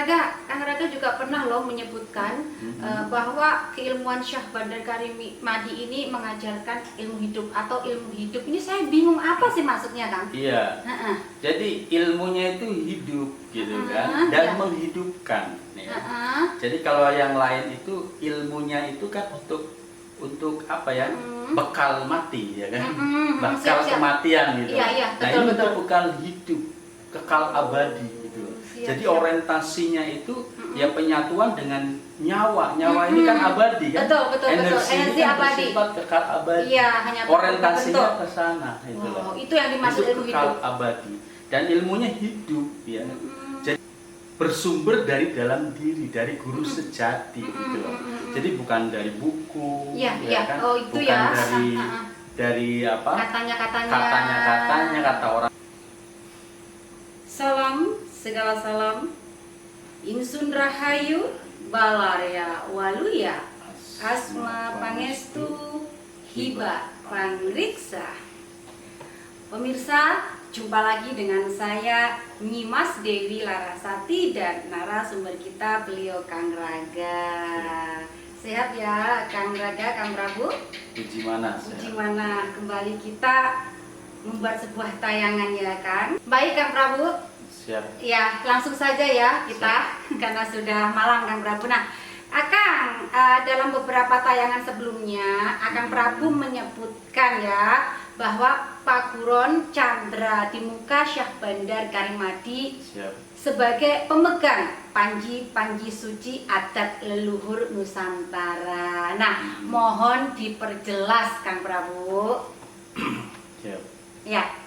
Kang Raga juga pernah loh menyebutkan bahwa keilmuan Syekh Bandar Karim Madi ini mengajarkan ilmu hidup atau ilmu hidup. Ini saya bingung apa sih maksudnya, Kang? Iya. Jadi ilmunya itu hidup gitu kan, dan menghidupkan. Ya. Jadi kalau yang lain itu ilmunya itu kan untuk apa ya? Bekal mati ya kan, bekal kematian gitu. Iya, nah ini untuk bekal hidup, kekal abadi gitu. Jadi orientasinya itu ya penyatuan dengan nyawa. Nyawa ini kan abadi kan. Betul. Energi kan abadi. bersifat kekal abadi. Iya, hanya orientasinya ke sana itu loh. Itu yang dimaksud ilmu kekal hidup. abadi. Dan ilmunya hidup ya. Jadi bersumber dari dalam diri, dari guru sejati gitu loh. Jadi bukan dari buku, kan? Itu bukan dari apa? Katanya kata orang. Salam, segala salam. Insun rahayu balaria waluya. Asma pangestu hiba pangriksa. Pemirsa, jumpa lagi dengan saya Nyimas Dewi Larasati dan narasumber kita beliau Kang Raga. Sehat ya Kang Raga, Kang Prabu? Puji mana? Puji mana? Kembali kita membuat sebuah tayangan ya kan? Baik Kang Prabu. Siap. Ya langsung saja ya kita karena sudah malam Kang Prabu. Nah, Akang dalam beberapa tayangan sebelumnya Akang Prabu menyebutkan ya bahwa Pakuron Chandra di muka Syekh Bandar Karim Madi sebagai pemegang panji suci adat leluhur Nusantara. Nah, mohon diperjelas Kang Prabu. Siap. Ya.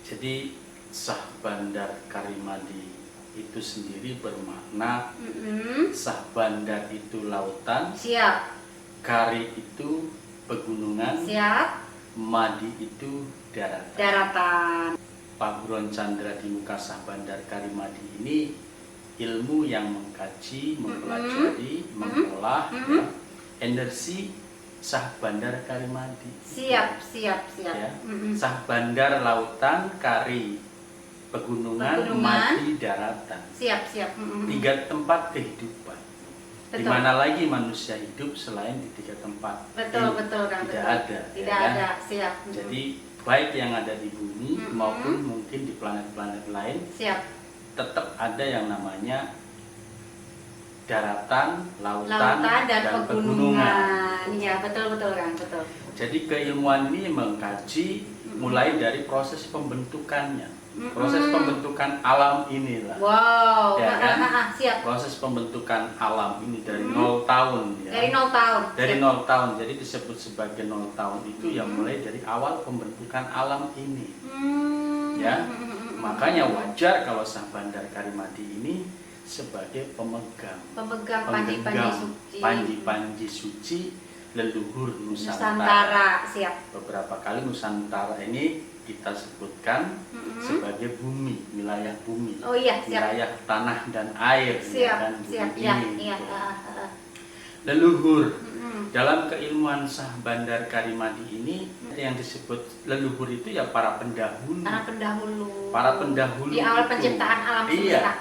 Jadi Syekh Bandar Karim Madi itu sendiri bermakna Syekh Bandar itu lautan. Siap. Kari itu pegunungan. Siap. Madi itu daratan. Daratan. Pakuron Chandra di muka Syekh Bandar Karim Madi ini ilmu yang mengkaji, mempelajari, mengolah energi Syekh Bandar Karim Madi. Siap. Ya. Syekh Bandar lautan, Kari pegunungan, Madi daratan. Siap. 3 tempat kehidupan. Di mana lagi manusia hidup selain di 3 tempat? Betul Kang. Tidak ada. Tidak ada. Siap. Jadi baik yang ada di bumi maupun mungkin di planet-planet lain, tetap ada yang namanya daratan, lautan dan pegunungan. Iya, betul Kang, betul. Jadi keilmuan ini mengkaji mulai dari proses pembentukannya. Proses pembentukan alam inilah. Wow. Ya kan? Siap. Proses pembentukan alam ini dari 0 tahun ya. Dari 0 tahun. Dari 0 tahun. Jadi disebut sebagai 0 tahun itu yang mulai dari awal pembentukan alam ini. Ya. Makanya wajar kalau Syekh Bandar Karim Madi ini sebagai pemegang panji suci leluhur Nusantara. Siap. Beberapa kali Nusantara ini kita sebutkan sebagai bumi, wilayah bumi, oh, iya, wilayah tanah dan air. Siap. Iya. Leluhur. Dalam keilmuan Syekh Bandar Karim Madi ini yang disebut leluhur itu ya para pendahulu. Para pendahulu. Di awal penciptaan alam semesta. Iya.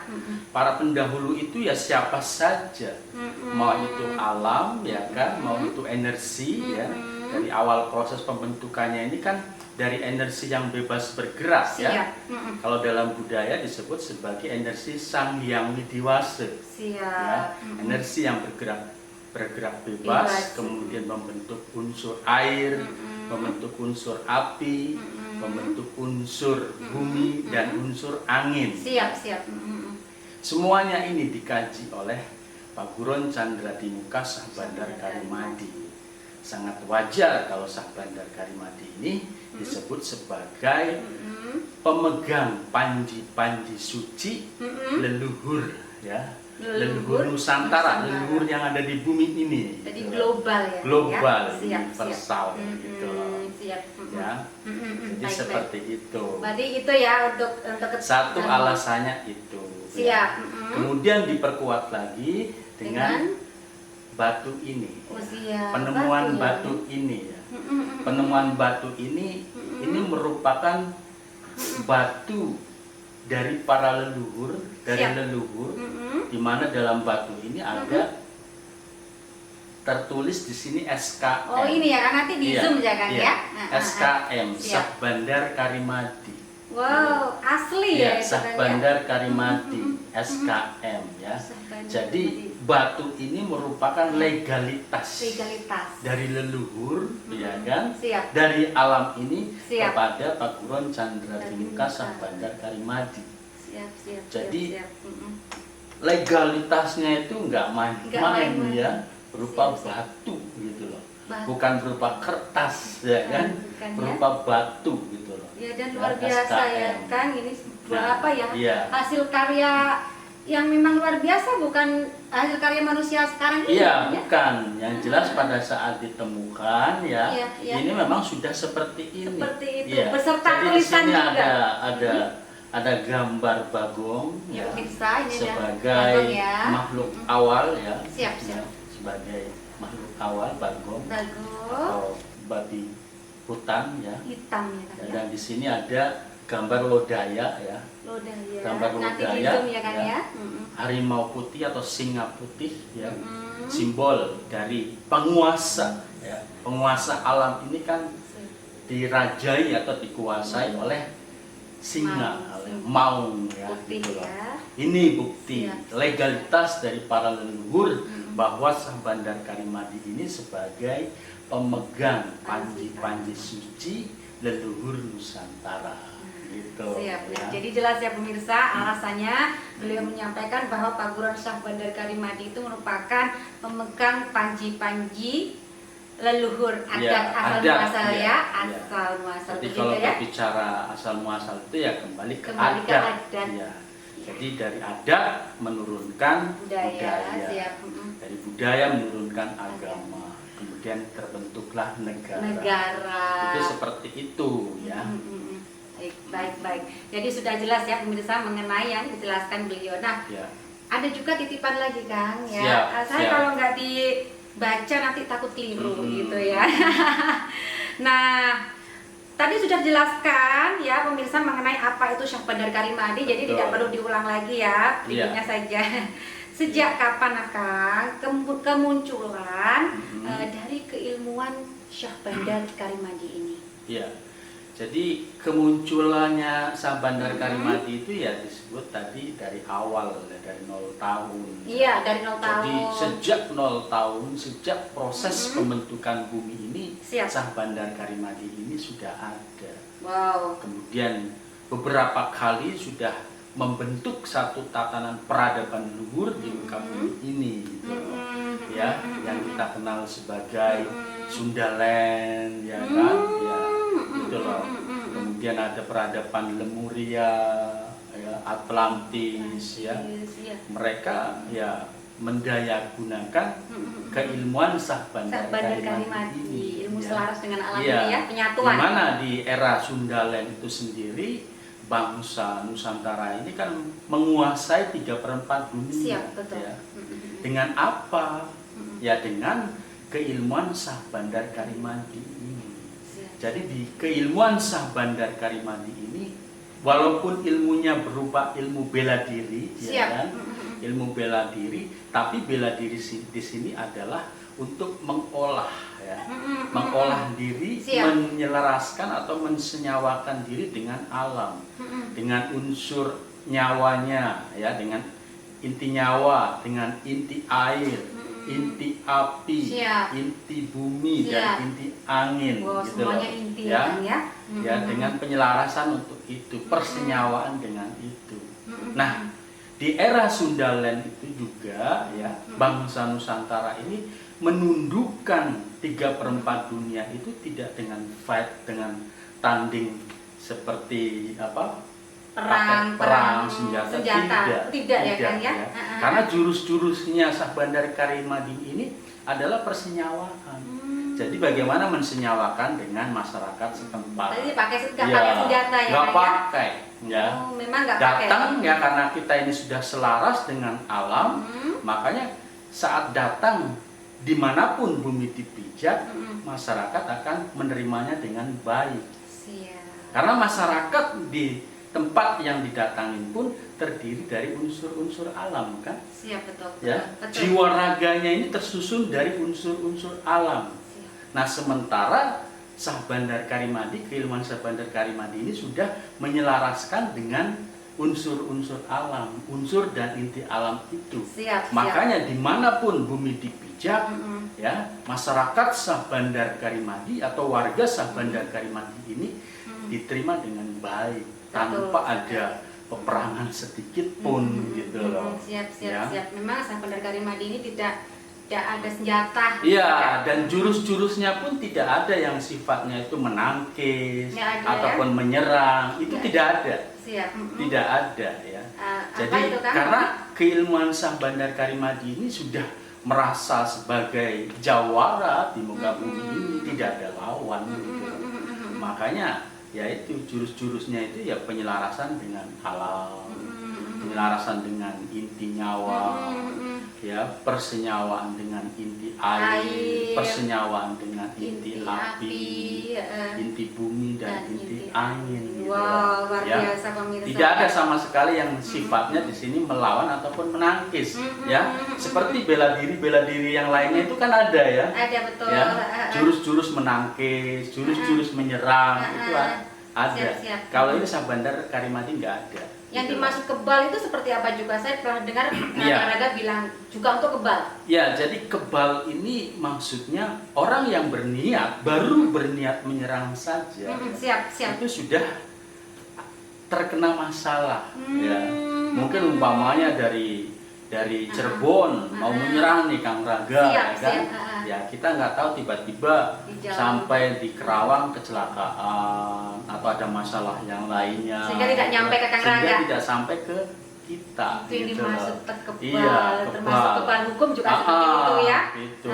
Para pendahulu itu ya siapa saja. Mau itu alam ya kan, mau itu energi ya. Dari awal proses pembentukannya ini kan dari energi yang bebas bergerak ya. Kalau dalam budaya disebut sebagai energi Sang Hyang Widiwasa. Ya. Energi yang bergerak bebas, kemudian membentuk unsur air, membentuk unsur api, membentuk unsur bumi dan unsur angin. Siap. Semuanya ini dikaji oleh Pakuron Chandra di muka Syekh Bandar Karim Madi. Sangat wajar kalau Syekh Bandar Karim Madi ini disebut sebagai pemegang panji suci leluhur ya. Leluhur Nusantara, leluhur yang ada di bumi ini. Jadi global ya. Global, ya? universal gitu loh. Siap. Ya. Jadi seperti itu. Berarti itu ya untuk satu alasannya itu. Siap. Ya. Kemudian diperkuat lagi dengan batu ini. Penemuan batu ini ya. Penemuan batu ini merupakan batu dari para leluhur, leluhur di mana dalam batu ini ada tertulis di sini SKM. Oh ini ya kan, nanti di zoom ya kan ya. SKM, Siap. Syah Bandar Karimadi. Wow, asli ya. Ya, Syah Bandar Karimadi, SKM ya. Jadi batu ini merupakan legalitas dari leluhur, ya kan? Siap. Dari alam ini Siap. kepada Paguron Chandra Timuka Syah Bandar Karimadi. Siap. Jadi siap. legalitasnya itu nggak main-main ya, berupa Siap. batu gitu loh. Batu. Bukan berupa kertas ya kan, Bukan, ya. berupa batu gitu loh. Ya dan luar biasa ya SKM. kan, ini Nah, apa ya? iya. Hasil karya yang memang luar biasa, bukan hasil karya manusia sekarang ini. Iya, ya? bukan. Yang jelas pada saat ditemukan ya, Iya. ini memang sudah seperti ini. Seperti itu, Iya. beserta Jadi di tulisan sini juga. ada gambar bagong Ya, ya, pemirsa, ini ada sebagai bagong ya. makhluk awal ya. Siap. Ya, sebagai makhluk awal bagong Bagus. atau babi hutan ya. Hitam ya kan ya. Dan di sini ada gambar lodaya ya. Lodaya. Gambar Nanti di lodaya, zoom ya kan ya. ya. Harimau putih atau singa putih ya. Mm-mm. Simbol dari penguasa ya. Penguasa alam ini kan dirajai atau dikuasai oleh singa, oleh maung ya, Putih gitu loh. ya. Ini bukti Siap. legalitas dari para leluhur bahwa Syah Bandar Karimadi ini sebagai pemegang panji-panji suci leluhur Nusantara. Gitu. Siap. ya. Jadi jelas ya pemirsa, alasannya beliau menyampaikan bahwa Paguron Syah Bandar Karimadi itu merupakan pemegang panji-panji leluhur adat Ya, asal adat, muasal ya, ya, ya. asal muasal Jadi begitu kalau ya. berbicara asal muasal itu ya kembali ke Kembali ke adat. adat. Ya. Jadi dari adat menurunkan Budaya, siap. dari budaya menurunkan agama, kemudian terbentuklah negara. Itu seperti itu ya. Baik. Jadi sudah jelas ya pemirsa mengenai yang dijelaskan beliau. Nah, Ya. ada juga titipan lagi Kang ya. Siap, Saya siap. kalau nggak dibaca nanti takut keliru gitu ya. Nah, tadi sudah jelaskan ya pemirsa mengenai apa itu Syah Bandar Karimadi. Jadi Betul. tidak perlu diulang lagi ya, videonya saja. Sejak kapan Kang kemunculan dari keilmuan Syah Bandar Karimadi ini? Iya. Jadi kemunculannya Syah Bandar Karimadi itu ya disebut tadi dari awal, dari 0 tahun. Iya, dari 0 tahun. Jadi sejak 0 tahun, sejak proses pembentukan bumi ini, Siap. Syah Bandar Karimadi ini sudah ada. Wow. Kemudian beberapa kali sudah membentuk satu tatanan peradaban luhur di muka bumi ini, gitu loh. Ya, yang kita kenal sebagai Sundaland, ya kan, ya, gitu loh. Kemudian ada peradaban Lemuria, ya, Atlantis, ya. Mereka ya mendayagunakan keilmuan Syah Bandar Karimadi ini, ilmu ya. selaras dengan alam Iya. ini ya, penyatuan. Di mana di era Sundaland itu sendiri bangsa Nusantara ini kan menguasai 3/4 dunia. Siap, betul. Ya. Dengan apa? Ya dengan keilmuan Syah Bandar Karimadi ini. Siap. Jadi di keilmuan Syah Bandar Karimadi ini, walaupun ilmunya berupa ilmu bela diri, Siap. ya kan? Ilmu bela diri, tapi bela diri di sini adalah untuk mengolah, ya, mengolah diri, Siap. menyelaraskan atau mensenyawakan diri dengan alam, dengan unsur nyawanya, ya, dengan inti nyawa, dengan inti air, inti api, Siap. inti bumi, Siap. dan inti angin, Wow, gitu loh. semuanya inti Ya, Kang, ya. ya, dengan penyelarasan untuk itu, persenyawaan dengan itu. Nah, di era Sundaland itu juga ya bangsa Nusantara ini menundukkan 3/4 dunia itu tidak dengan fight, dengan tanding seperti apa, perang senjata, tidak ya kan ya. Karena jurus-jurusnya Syah Bandar Karimadi ini adalah persenyawaan. Jadi bagaimana mensenyawakan dengan masyarakat setempat. Tadi pakai senjata ya. Nggak kan, pakai, ya. Oh, memang nggak pakai. Datang ya karena kita ini sudah selaras dengan alam, makanya saat datang dimanapun bumi dipijak, masyarakat akan menerimanya dengan baik. Siap. Karena masyarakat di tempat yang didatangin pun terdiri dari unsur-unsur alam kan? Siap, betul. Ya, Betul. jiwa raganya ini tersusun dari unsur-unsur alam. Siap. Nah, sementara Syah Bandar Karimadi, keilmuan Syah Bandar Karimadi ini sudah menyelaraskan dengan unsur-unsur alam, unsur dan inti alam itu. Siap, Makanya dimanapun bumi dipijak, Mm-mm. ya masyarakat Syah Bandar Karimadi atau warga Syah Bandar Karimadi ini diterima dengan baik tanpa ada peperangan sedikit pun gitu loh. Siap. Ya. Memang Syah Bandar Karimadi ini tidak ada senjata. Iya, dan jurus-jurusnya pun tidak ada yang sifatnya itu menangkis Nggak ada, ataupun menyerang, itu Nggak tidak ada. Siap. Tidak ada ya. Apa Jadi itu, Kang? karena keilmuan Syah Bandar Karimadi ini sudah merasa sebagai jawara di muka bumi ini, tidak ada lawan gitu loh. Makanya ya itu jurus-jurusnya itu ya penyelarasan dengan alam, penyelarasan dengan inti nyawa, ya persenyawaan dengan inti air, persenyawaan dengan inti api, inti bumi dan inti angin. Gitu Wow, luar ya. biasa pemirsa. Tidak ada sama sekali yang sifatnya di sini melawan ataupun menangkis, ya. Seperti bela diri yang lainnya itu kan ada ya. Ada, betul. Ya, jurus-jurus menangkis, jurus-jurus menyerang itu ada. Siap. Kalau ini Syah Bandar Karimadi nggak ada. Yang Gitu. dimaksud kebal itu seperti apa juga? Saya pernah dengar Iya. Raga bilang juga untuk kebal. Ya, jadi kebal ini maksudnya orang yang baru berniat menyerang saja, Siap. itu sudah terkena masalah. Ya. Mungkin umpamanya dari Cirebon mau menyerang nih Kang Raga, Siap, ya kan? siap. Ya kita nggak tahu tiba-tiba Di jalan. sampai di Kerawang kecelakaan atau ada masalah yang lainnya. Sehingga tidak nyampe ke Kang Sehingga Raga. tidak sampai ke kita. Itu yang gitu dimaksud loh. kebal, Iya, termasuk kebal. kebal hukum juga seperti itu ya. Gitu.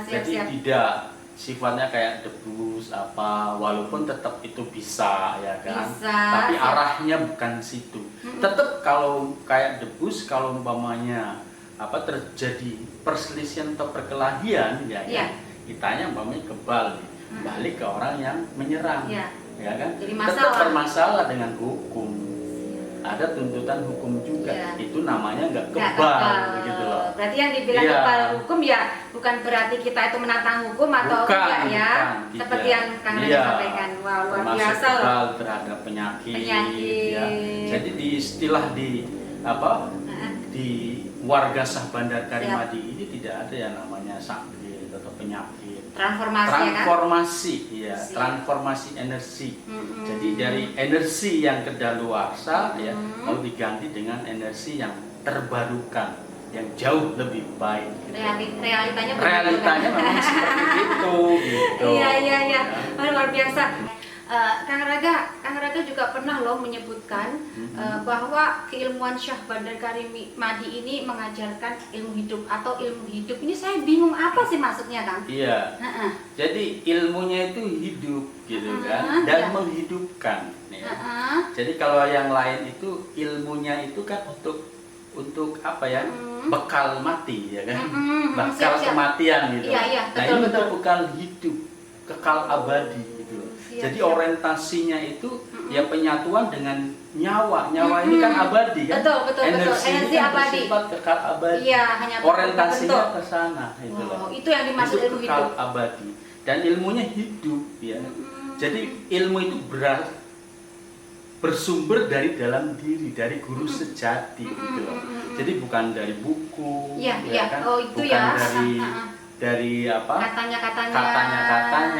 Jadi Siap. tidak sifatnya kayak debus apa, walaupun tetap itu bisa ya kan. Bisa, Tapi siap. arahnya bukan situ. Tetap kalau kayak debus, kalau umpamanya terjadi perselisihan atau perkelahian ya Iya. kan, kitanya umpamanya kebal nih, balik ke orang yang menyerang. Iya. Ya kan? Jadi Tetap masalah. bermasalah dengan hukum. Ada tuntutan hukum juga. Iya. Itu namanya nggak Nggak kebal gitu loh. Berarti yang dibilang Iya. kebal hukum ya bukan berarti kita itu menantang hukum atau Bukan, enggak ya. bukan, Seperti tidak. yang Kang Raga Iya. sampaikan. Wow, luar Termasuk biasa loh. kebal terhadap penyakit. Ya. Jadi di istilah di warga Syah Bandar Karimadi ini tidak ada yang namanya sakit atau penyakit. Transformasi ya kan? Transformasi, ya, Siap. transformasi energi. Jadi dari energi yang kedaluarsa ya mau diganti dengan energi yang terbarukan, yang jauh lebih baik. Realitanya begitu, Realitanya kan? memang seperti itu, gitu. Iya. Luar biasa. Kang Raga juga pernah loh menyebutkan bahwa keilmuan Syah Bandar Karimadi ini mengajarkan ilmu hidup atau ilmu hidup. Ini saya bingung apa sih maksudnya, Kang? Iya. Jadi ilmunya itu hidup, gitu kan, dan iya. menghidupkan. Ya. Jadi kalau yang lain itu ilmunya itu kan untuk apa ya? Bekal mati, ya kan? Bekal siap. kematian gitu. Iya, Nah betul. ini untuk bekal hidup, kekal abadi gitu. Jadi siap. orientasinya itu ya penyatuan dengan nyawa. Nyawa ini kan abadi kan? Betul. Energi Energi kan abadi. bersifat kekal abadi. Iya, hanya orientasinya terbentuk. ke sana itu loh. Oh, itu yang dimaksud Itu ilmu kekal hidup. abadi dan ilmunya hidup ya. Jadi ilmu itu bersumber dari dalam diri, dari guru sejati gitu loh. Jadi bukan dari buku, Iya. kan? Oh, itu bukan ya. dari apa? Katanya.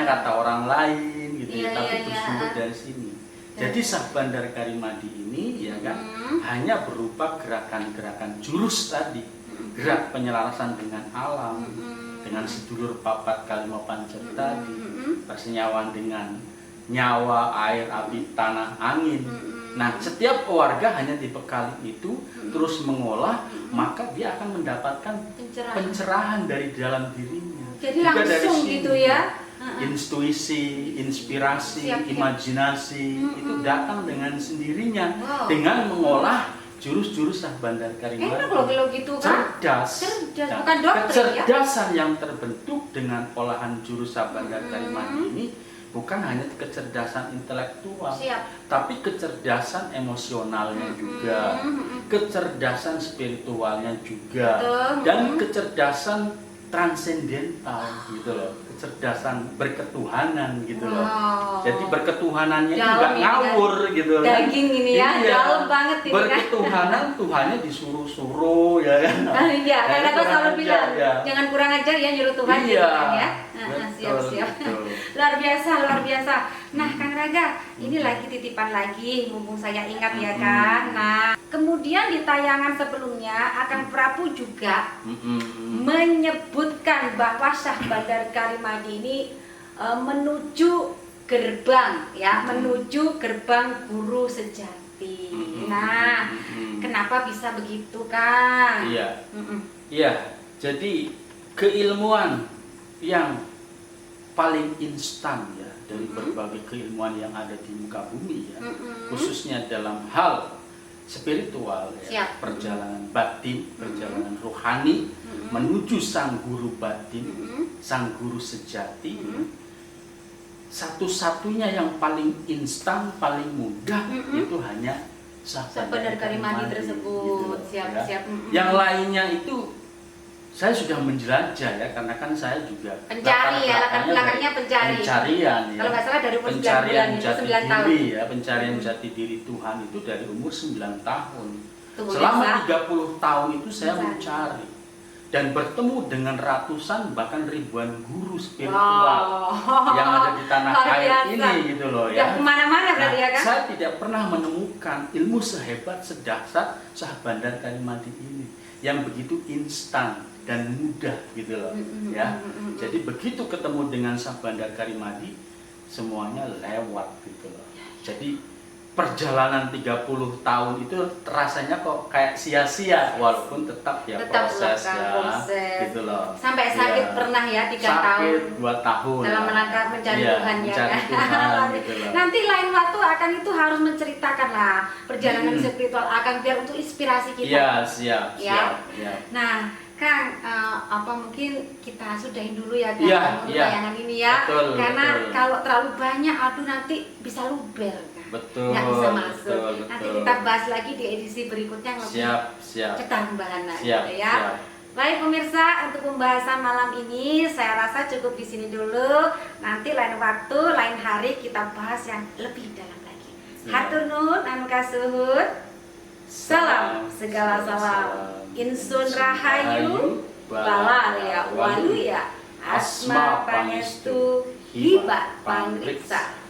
Kata orang lain gitu, Iya, tapi iya. bersumber dari sini. Jadi Syah Bandar Karimadi ini ya kan hanya berupa gerakan-gerakan jurus tadi, gerak penyelarasan dengan alam, dengan sedulur papat kalima pancet tadi, persenyawaan dengan nyawa, air, api, tanah, angin. Nah, setiap warga hanya dibekali itu, terus mengolah, maka dia akan mendapatkan pencerahan dari dalam dirinya. Jadi Juga dari langsung sini. gitu ya. Intuisi, inspirasi, Siap. imajinasi itu datang dengan sendirinya Wow. dengan mengolah jurus-jurus Syah Bandar Karimadi. Enak loh kalau gitu kan. Cerdas. Cerdas, bukan doktrin ya. Kecerdasan yang terbentuk dengan olahan jurus Syah Bandar Karimadi ini bukan hanya kecerdasan intelektual, Siap. tapi kecerdasan emosionalnya juga, kecerdasan spiritualnya juga, dan kecerdasan transendental gitu loh, kecerdasan berketuhanan gitu loh. Jadi berketuhanannya itu nggak ngawur gitu loh. Daging ini ya, dalam banget ini kan. Berketuhanan Tuhannya disuruh-suruh ya kan. Iya, karena aku selalu bilang ya. jangan kurang ajar ya nyuruh Tuhan gitu kan ya. Siap. Luar biasa. Nah, Kang Raga, ini lagi titipan lagi, mumpung saya ingat ya kan. Nah, kemudian di tayangan sebelumnya Akang Prabu juga menyebutkan bahwa Syah Bandar Karimadi ini menuju gerbang ya, menuju gerbang guru sejati. Nah, kenapa bisa begitu, Kang? Iya. Jadi keilmuan yang paling instan ya dari berbagai keilmuan yang ada di muka bumi ya, khususnya dalam hal spiritual ya, perjalanan batin, perjalanan rohani menuju sang guru batin, sang guru sejati. Satu-satunya yang paling instan, paling mudah itu hanya Syah Bandar Karimadi tersebut. Gitu, Siap. Yang lainnya itu saya sudah menjelajah ya, karena kan saya juga pencari ya, latar belakangnya pencarian ya. Kalau nggak salah dari umur 9 pencarian bulan, jati 9 tahun. diri ya, pencarian jati diri Tuhan itu dari umur 9 tahun. Tuh, selama biasa. 30 tahun itu saya mencari dan bertemu dengan ratusan bahkan ribuan guru spiritual yang ada di tanah air ini gitu loh ya. Kemana-mana berarti ya kan? Saya tidak pernah menemukan ilmu sehebat sedahsyat Syah Bandar Karimadi ini yang begitu instan dan mudah gitu loh ya. Jadi begitu ketemu dengan Syah Bandar Karimadi semuanya lewat gitu loh. Jadi perjalanan 30 tahun itu rasanya kok kayak sia-sia walaupun tetap proses gitu loh. Sampai sakit pernah ya 3 tahun. 2 tahun. Dalam rangka mencari Tuhan ya. Tuhan, gitu loh. Nanti lain waktu akan itu harus menceritakan lah perjalanan spiritual akan biar untuk inspirasi kita. Iya, siap. Nah, Kang, mungkin kita sudahin dulu ya Kang untuk tayangan ini ya. Karena kalau terlalu banyak aduh nanti bisa luber. Betul. Nggak bisa masuk. Betul. Nanti kita bahas lagi di edisi berikutnya yang lebih cetar pembahasan gitu ya. Baik pemirsa, untuk pembahasan malam ini saya rasa cukup di sini dulu. Nanti lain waktu, lain hari kita bahas yang lebih dalam lagi. Hatur nuhun anu kasuhun. Salam segala salam. Insun rahayu balalia waluya asma pangestu hibat pangriksa.